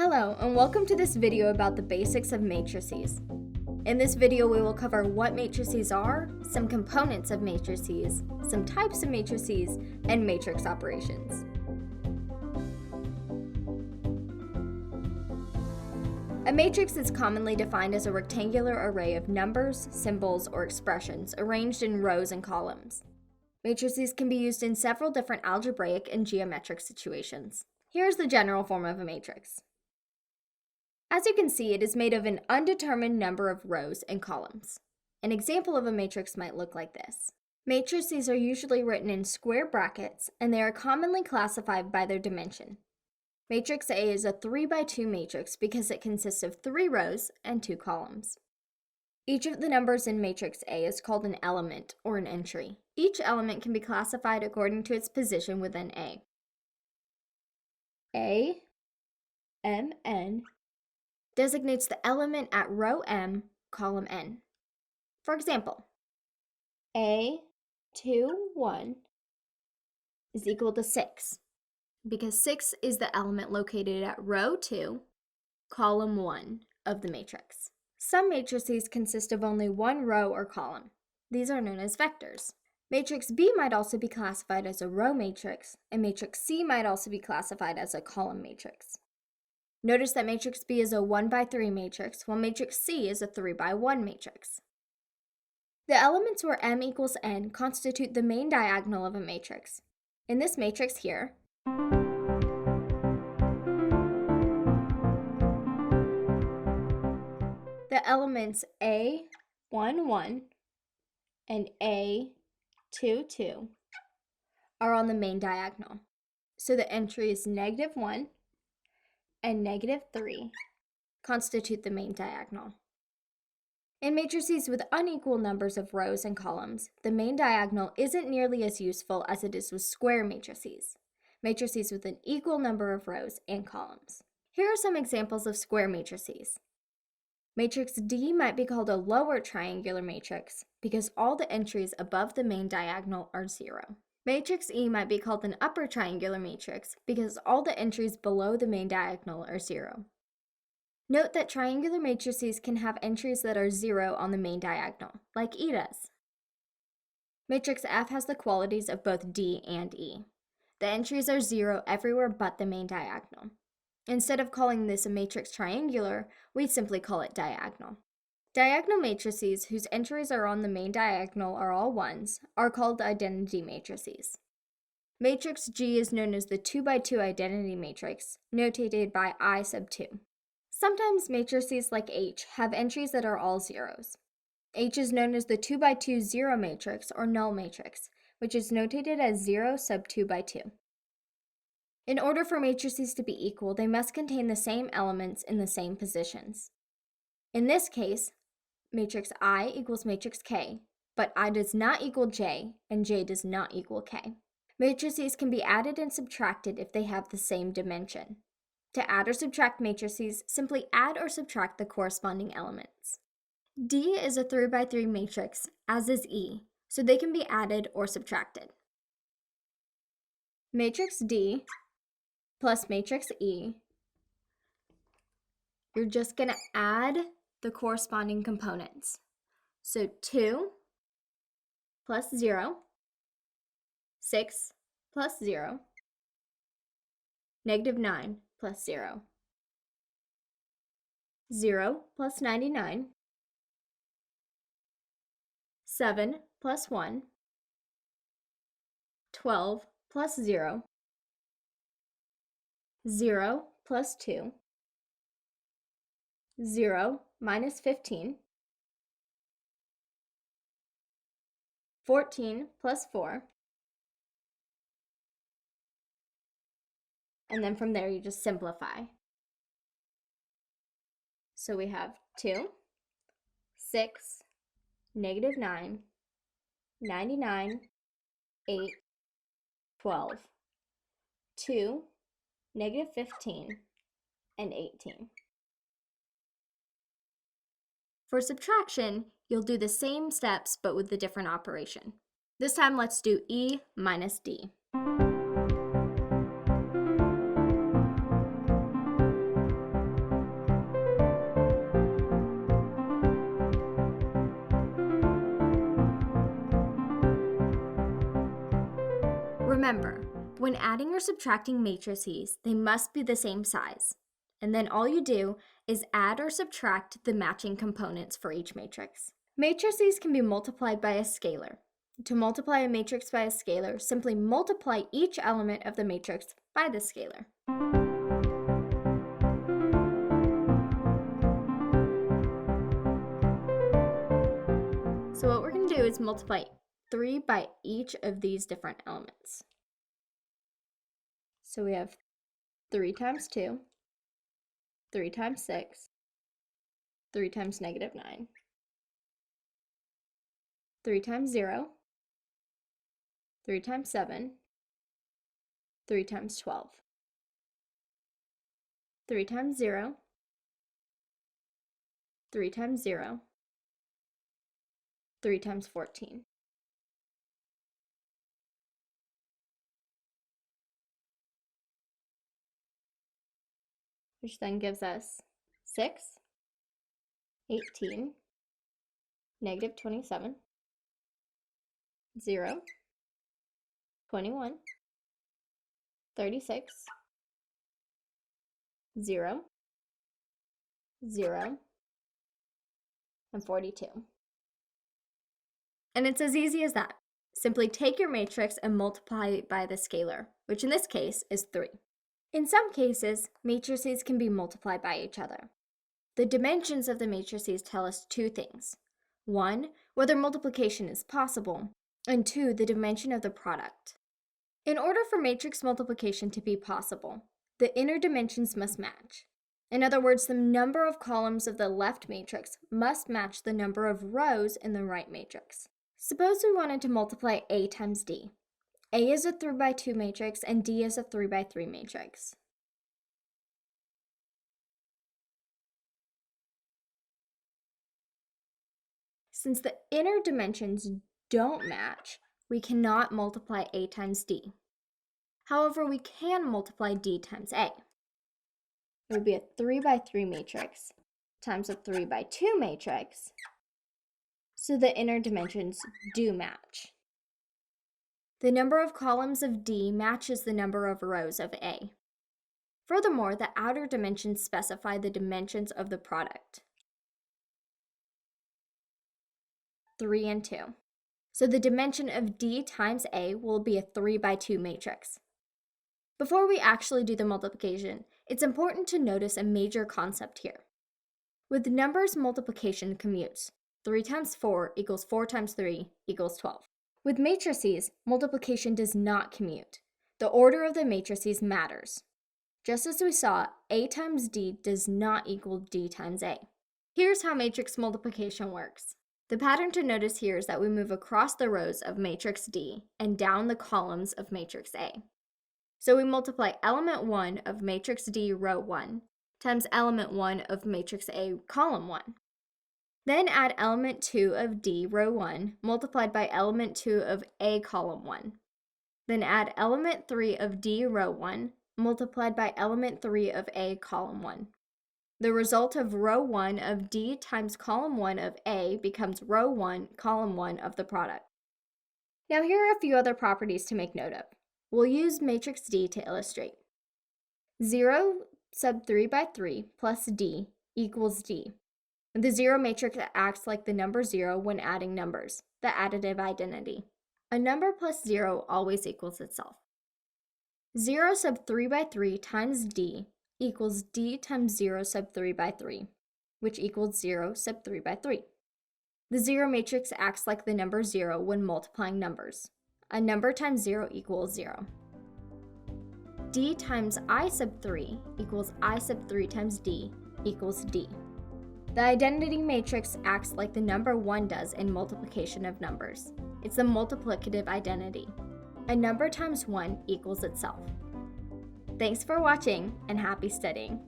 Hello, and welcome to this video about the basics of matrices. In this video, we will cover what matrices are, some components of matrices, some types of matrices, and matrix operations. A matrix is commonly defined as a rectangular array of numbers, symbols, or expressions arranged in rows and columns. Matrices can be used in several different algebraic and geometric situations. Here's the general form of a matrix. As you can see, it is made of an undetermined number of rows and columns. An example of a matrix might look like this. Matrices are usually written in square brackets, and they are commonly classified by their dimension. Matrix A is a 3x2 matrix because it consists of 3 rows and 2 columns. Each of the numbers in matrix A is called an element or an entry. Each element can be classified according to its position within A. A, M, N designates the element at row M, column N. For example, A, 2, 1 is equal to 6, because 6 is the element located at row 2, column 1 of the matrix. Some matrices consist of only one row or column. These are known as vectors. Matrix B might also be classified as a row matrix, and matrix C might also be classified as a column matrix. Notice that matrix B is a 1x3 matrix, while matrix C is a 3x1 matrix. The elements where M equals N constitute the main diagonal of a matrix. In this matrix here, the elements A, 1, 1 and A, 2, 2 are on the main diagonal. So the entries -1 and -3 constitute the main diagonal. In matrices with unequal numbers of rows and columns, the main diagonal isn't nearly as useful as it is with square matrices with an equal number of rows and columns. Here are some examples of square matrices. Matrix D might be called a lower triangular matrix because all the entries above the main diagonal are 0. Matrix E might be called an upper triangular matrix because all the entries below the main diagonal are 0. Note that triangular matrices can have entries that are 0 on the main diagonal, like E does. Matrix F has the qualities of both D and E. The entries are 0 everywhere but the main diagonal. Instead of calling this a matrix triangular, we simply call it diagonal. Diagonal matrices whose entries are on the main diagonal are all 1s are called identity matrices. Matrix G is known as the 2x2 identity matrix, notated by I sub 2. Sometimes matrices like H have entries that are all 0s. H is known as the 2x2 zero matrix or null matrix, which is notated as 0 sub 2x2. In order for matrices to be equal, they must contain the same elements in the same positions. In this case, matrix I equals matrix K, but I does not equal J, and J does not equal K. Matrices can be added and subtracted if they have the same dimension. To add or subtract matrices, simply add or subtract the corresponding elements. D is a 3x3 matrix, as is E, so they can be added or subtracted. Matrix D plus matrix E, you're just going to add the corresponding components. So 2 plus 0, 6 plus 0, -9 plus 0, 0 plus 99, 7 plus 1, 12 plus 0, 0 plus 2, 0 minus 15, 14 plus 4, and then from there you just simplify. So we have 2, 6, -9, 99, 8, 12, 2, -15, and 18. For subtraction, you'll do the same steps but with a different operation. This time let's do E minus D. Remember, when adding or subtracting matrices, they must be the same size. And then all you do is add or subtract the matching components for each matrix. Matrices can be multiplied by a scalar. To multiply a matrix by a scalar, simply multiply each element of the matrix by the scalar. So what we're going to do is multiply 3 by each of these different elements. So we have 3 times 2, 3 times 6, 3 times -9, 3 times 0, 3 times 7, 3 times 12, 3 times 0, 3 times 0, 3 times 14. Which then gives us 6, 18, -27, 0, 21, 36, 0, 0, and 42. And it's as easy as that. Simply take your matrix and multiply it by the scalar, which in this case is 3. In some cases, matrices can be multiplied by each other. The dimensions of the matrices tell us 2 things. 1, whether multiplication is possible, and 2, the dimension of the product. In order for matrix multiplication to be possible, the inner dimensions must match. In other words, the number of columns of the left matrix must match the number of rows in the right matrix. Suppose we wanted to multiply A times D. A is a 3 by 2 matrix and D is a 3 by 3 matrix. Since the inner dimensions don't match, we cannot multiply A times D. However, we can multiply D times A. It would be a 3 by 3 matrix times a 3 by 2 matrix, so the inner dimensions do match. The number of columns of D matches the number of rows of A. Furthermore, the outer dimensions specify the dimensions of the product. 3 and 2. So the dimension of D times A will be a 3 by 2 matrix. Before we actually do the multiplication, it's important to notice a major concept here. With numbers, multiplication commutes. 3 times 4 equals 4 times 3 equals 12. With matrices, multiplication does not commute. The order of the matrices matters. Just as we saw, A times D does not equal D times A. Here's how matrix multiplication works. The pattern to notice here is that we move across the rows of matrix D and down the columns of matrix A. So we multiply element 1 of matrix D row 1 times element 1 of matrix A column 1. Then add element 2 of D row 1 multiplied by element 2 of A column 1. Then add element 3 of D row 1 multiplied by element 3 of A column 1. The result of row 1 of D times column 1 of A becomes row 1, column 1 of the product. Now here are a few other properties to make note of. We'll use matrix D to illustrate. 0 sub 3 by 3 plus D equals D. The 0 matrix acts like the number 0 when adding numbers, the additive identity. A number plus 0 always equals itself. 0 sub 3 by 3 times D equals D times 0 sub 3 by 3, which equals 0 sub 3 by 3. The 0 matrix acts like the number 0 when multiplying numbers. A number times 0 equals 0. D times I sub 3 equals I sub 3 times D equals D. The identity matrix acts like the number 1 does in multiplication of numbers. It's the multiplicative identity. A number times 1 equals itself. Thanks for watching and happy studying.